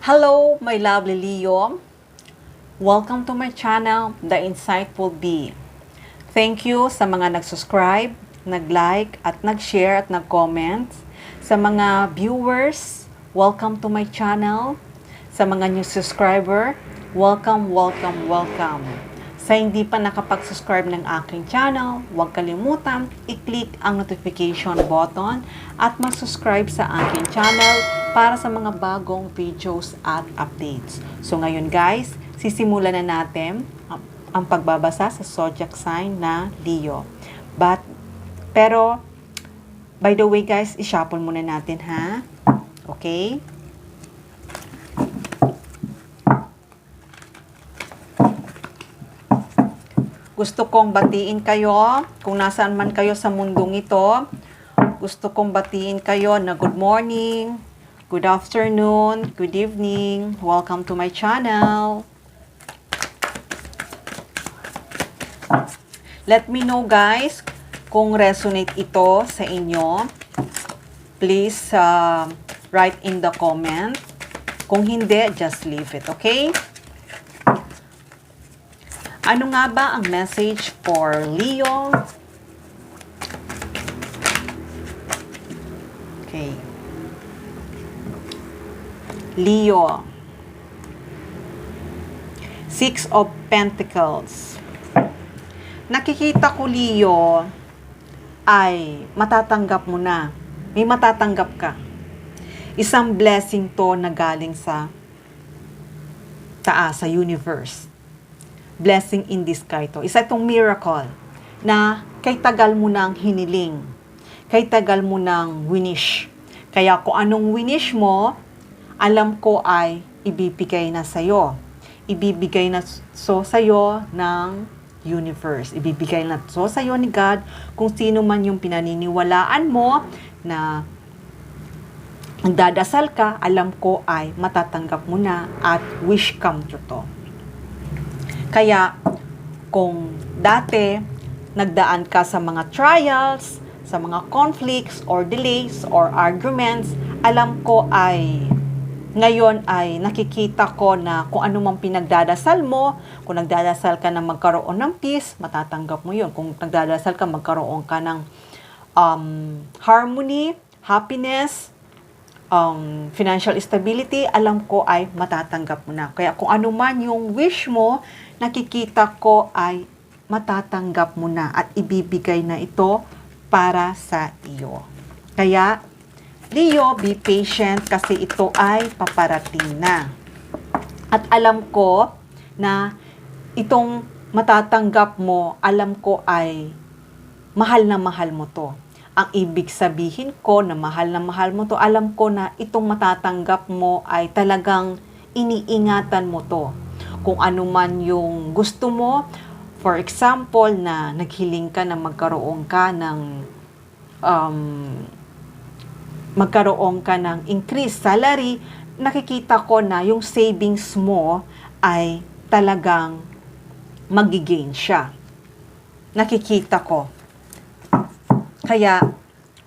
Hello, my lovely Leo. Welcome to my channel, The Insightful Bee. Thank you sa mga nag-subscribe, nag-like, at nag-share at nag-comment. Sa mga viewers, welcome to my channel. Sa mga new subscriber, welcome. Sa hindi pa nakapag-subscribe ng aking channel, huwag kalimutan i-click ang notification button at mag-subscribe sa aking channel para sa mga bagong videos at updates. So ngayon guys, sisimulan na natin ang pagbabasa sa zodiac sign na Leo. Pero, by the way guys, i-shuffle muna natin ha. Okay? Gusto kong batiin kayo, kung nasaan man kayo sa mundong ito, gusto kong batiin kayo na good morning, good afternoon, good evening, welcome to my channel. Let me know guys, kung resonate ito sa inyo, please write in the comment. Kung hindi, just leave it, okay? Ano nga ba ang message for Leo? Okay. Leo. Six of Pentacles. Nakikita ko, Leo, ay matatanggap mo na. May matatanggap ka. Isang blessing to na galing sa taas, sa universe. Blessing in disguise to. Isa itong miracle na kay tagal mo nang hiniling. Kay tagal mo nang winish. Kaya kung anong winish mo, alam ko ay ibibigay na sa'yo. Ibibigay na sa'yo ng universe. Ibibigay na sa'yo ni God kung sino man yung pinaniniwalaan mo na ang dadasal ka, alam ko ay matatanggap mo na at wish come true to. Kaya, kung dati, nagdaan ka sa mga trials, sa mga conflicts, or delays, or arguments, alam ko ay, ngayon ay nakikita ko na kung ano mang pinagdadasal mo, kung nagdadasal ka na magkaroon ng peace, matatanggap mo yun. Kung nagdadasal ka, magkaroon ka ng harmony, happiness, financial stability, alam ko ay matatanggap mo na. Kaya kung ano man yung wish mo, nakikita ko ay matatanggap mo na at ibibigay na ito para sa iyo. Kaya, Leo, be patient kasi ito ay paparating na. At alam ko na itong matatanggap mo, alam ko ay mahal na mahal mo to. Ang ibig sabihin ko na mahal mo to, alam ko na itong matatanggap mo ay talagang iniingatan mo to. Kung ano man yung gusto mo, for example, na naghiling ka na magkaroon ka ng increased salary, nakikita ko na yung savings mo ay talagang magigain siya. Nakikita ko. Kaya,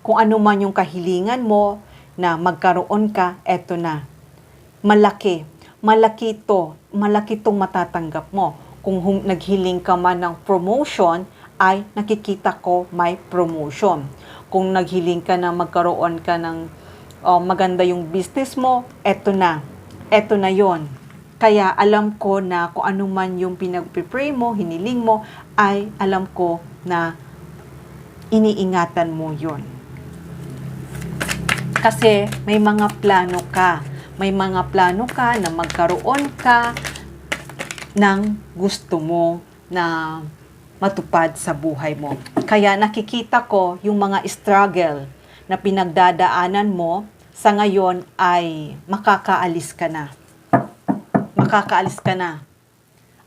kung ano man yung kahilingan mo na magkaroon ka, eto na. Malaki itong matatanggap mo. Kung naghiling ka man ng promotion, ay nakikita ko may promotion. Kung naghiling ka na magkaroon ka ng maganda yung business mo, eto na. Eto na yon. Kaya alam ko na kung ano man yung pinag-pray mo, hiniling mo, ay alam ko na iniingatan mo yon. Kasi may mga plano ka. May mga plano ka na magkaroon ka ng gusto mo na matupad sa buhay mo. Kaya nakikita ko yung mga struggle na pinagdadaanan mo sa ngayon ay makakaalis ka na. Makakaalis ka na.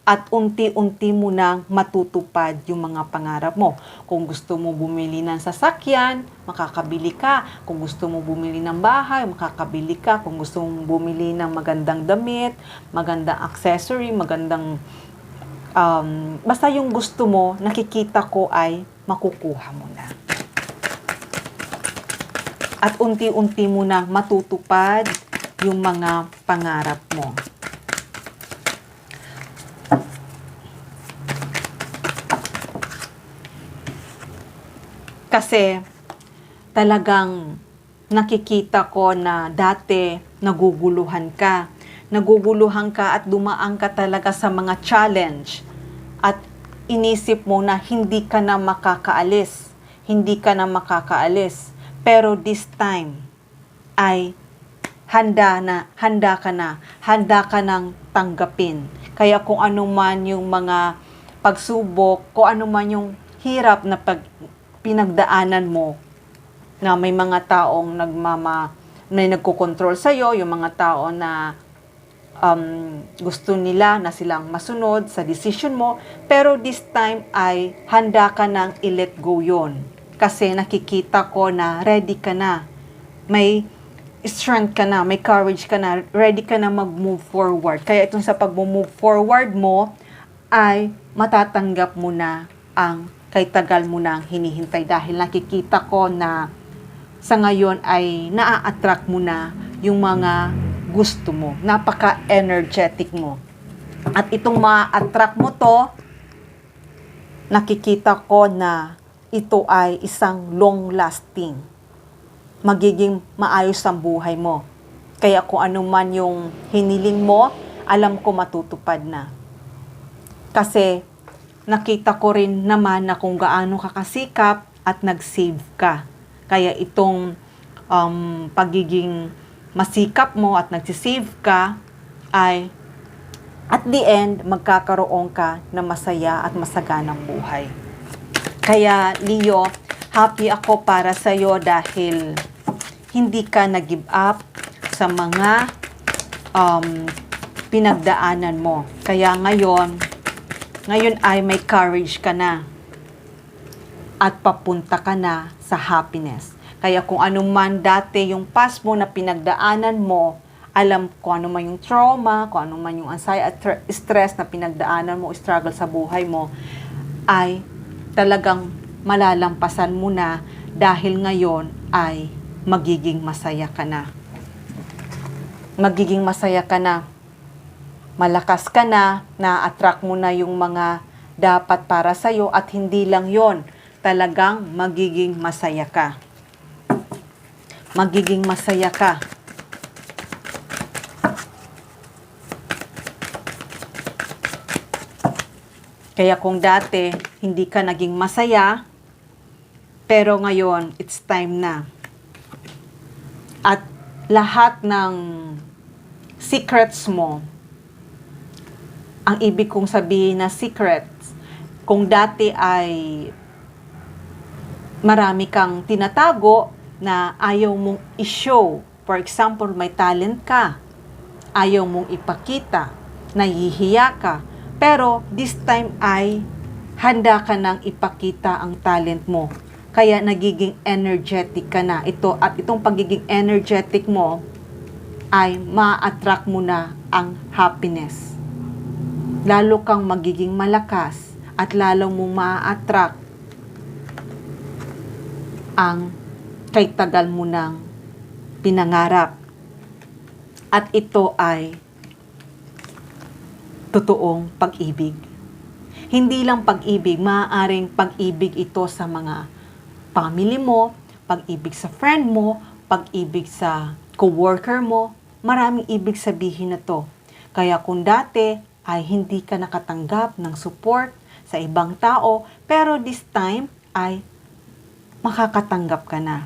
At unti-unti mo nang matutupad yung mga pangarap mo. Kung gusto mo bumili ng sasakyan, makakabili ka. Kung gusto mo bumili ng bahay, makakabili ka. Kung gusto mo bumili ng magandang damit, magandang accessory, magandang basta yung gusto mo, nakikita ko ay makukuha mo na. At unti-unti mo nang matutupad yung mga pangarap mo. Kasi talagang nakikita ko na dati naguguluhan ka. Naguguluhan ka at dumaan ka talaga sa mga challenge. At inisip mo na hindi ka na makakaalis. Hindi ka na makakaalis. Pero this time ay handa ka nang tanggapin. Kaya kung ano man yung mga pagsubok, kung ano man yung hirap na pinagdaanan mo, na may mga taong may nagkokontrol sa'yo, yung mga tao na gusto nila na silang masunod sa decision mo, pero this time ay handa ka nang i-let go yon. Kasi nakikita ko na ready ka na, may strength ka na, may courage ka na, ready ka na mag-move forward. Kaya itong sa pag-move forward mo, ay matatanggap mo na ang kay tagal mo nang hinihintay dahil nakikita ko na sa ngayon ay naa-attract mo na yung mga gusto mo. Napaka-energetic mo. At itong ma-attract mo to, nakikita ko na ito ay isang long-lasting. Magiging maayos ang buhay mo. Kaya kung ano man yung hiniling mo, alam ko matutupad na. Kasi nakita ko rin naman na kung gaano ka kasikap at nag-save ka. Kaya itong pagiging masikap mo at nagsisave ka ay at the end, magkakaroon ka na masaya at masaganang buhay. Kaya Leo, happy ako para sa iyo dahil hindi ka nag-give up sa mga pinagdaanan mo. Kaya ngayon ay may courage ka na at papunta ka na sa happiness. Kaya kung ano man dati yung past mo na pinagdaanan mo, alam ko ano man yung trauma, kung ano man yung anxiety at stress na pinagdaanan mo, struggle sa buhay mo, ay talagang malalampasan mo na dahil ngayon ay magiging masaya ka na. Magiging masaya ka na. Malakas ka na, na-attract mo na yung mga dapat para sa'yo at hindi lang yon, talagang magiging masaya ka. Magiging masaya ka. Kaya kung dati hindi ka naging masaya, pero ngayon it's time na. At lahat ng secrets mo, ang ibig kong sabihin na secrets, kung dati ay marami kang tinatago na ayaw mong i-show. For example, may talent ka, ayaw mong ipakita, nahihiya ka, pero this time ay handa ka nang ipakita ang talent mo. Kaya nagiging energetic ka na. Itong pagiging energetic mo ay ma-attract mo na ang happiness. Lalo kang magiging malakas at lalo mong ma-attract ang kay tagal mo nang pinangarap. At ito ay totoong pag-ibig. Hindi lang pag-ibig, maaaring pag-ibig ito sa mga family mo, pag-ibig sa friend mo, pag-ibig sa co-worker mo, maraming ibig sabihin na to. Kaya kung dati ay hindi ka nakatanggap ng support sa ibang tao, pero this time ay makakatanggap ka na.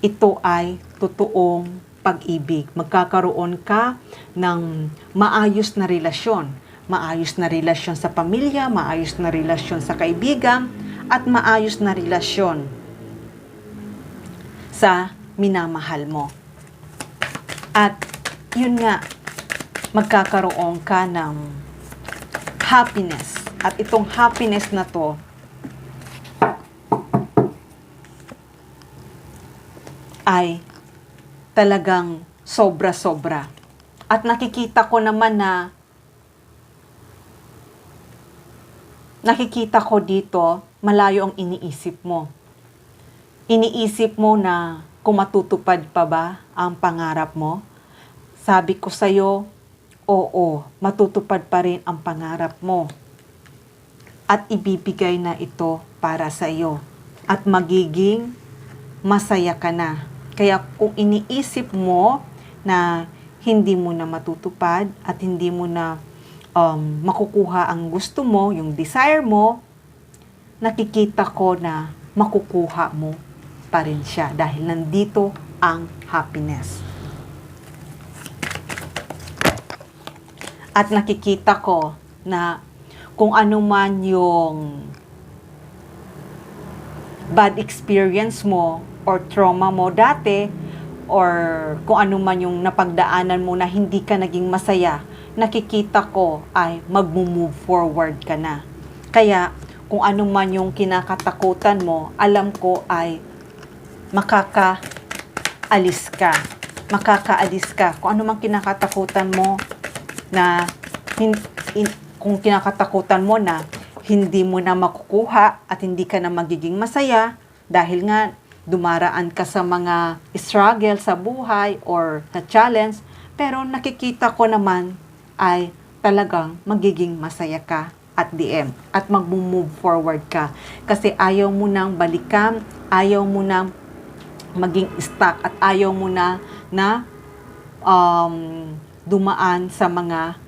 Ito ay totoong pag-ibig. Magkakaroon ka ng maayos na relasyon. Maayos na relasyon sa pamilya, maayos na relasyon sa kaibigan, at maayos na relasyon sa minamahal mo. At yun nga, magkakaroon ka ng happiness. At itong happiness na to, ay talagang sobra-sobra. At nakikita ko naman na dito, malayo ang iniisip mo. Iniisip mo na kung matutupad pa ba ang pangarap mo. Sabi ko sa'yo, oo, matutupad pa rin ang pangarap mo. At ibibigay na ito para sa iyo. At magiging masaya ka na. Kaya kung iniisip mo na hindi mo na matutupad at hindi mo na makukuha ang gusto mo, yung desire mo, nakikita ko na makukuha mo pa rin siya dahil nandito ang happiness. At nakikita ko na kung ano man yung bad experience mo or trauma mo dati or kung ano man yung napagdaanan mo na hindi ka naging masaya, nakikita ko ay mag-move forward ka na. Kaya kung ano man yung kinakatakutan mo, alam ko ay makakaalis ka. Makakaalis ka. Kung ano man kinakatakutan mo na kung kinakatakutan mo na hindi mo na makukuha at hindi ka na magiging masaya dahil nga dumaraan ka sa mga struggle sa buhay or na challenge, pero nakikita ko naman ay talagang magiging masaya ka at the end at mag-move forward ka kasi ayaw mo nang balikan, ayaw mo nang maging stuck at ayaw mo na dumaan sa mga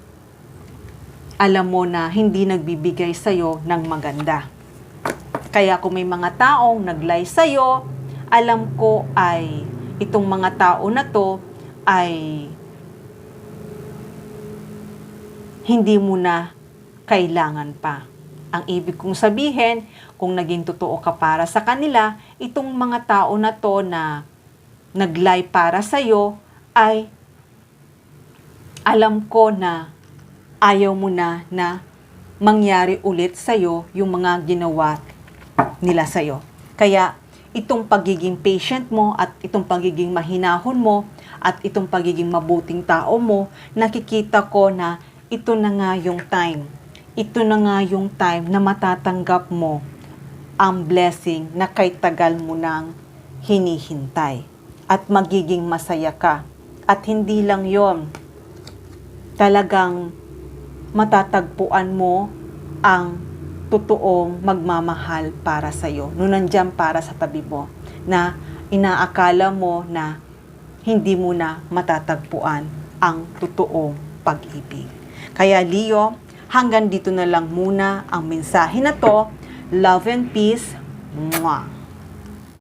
alam mo na hindi nagbibigay sa'yo ng maganda. Kaya kung may mga taong nag-lie sa'yo, alam ko ay itong mga tao na to ay hindi mo na kailangan pa. Ang ibig kong sabihin, kung naging totoo ka para sa kanila, itong mga tao na to na nag-lie para sa'yo ay alam ko na ayaw mo na mangyari ulit sa'yo yung mga ginawa nila sa'yo. Kaya itong pagiging patient mo at itong pagiging mahinahon mo at itong pagiging mabuting tao mo, nakikita ko na ito na nga yung time. Ito na nga yung time na matatanggap mo ang blessing na kay tagal mo nang hinihintay. At magiging masaya ka. At hindi lang yon, talagang matatagpuan mo ang totoong magmamahal para sa'yo. Nung nandyan para sa tabi mo, na inaakala mo na hindi mo na matatagpuan ang totoong pag-ibig. Kaya Leo, hanggang dito na lang muna ang mensahe na to. Love and peace. Mwah!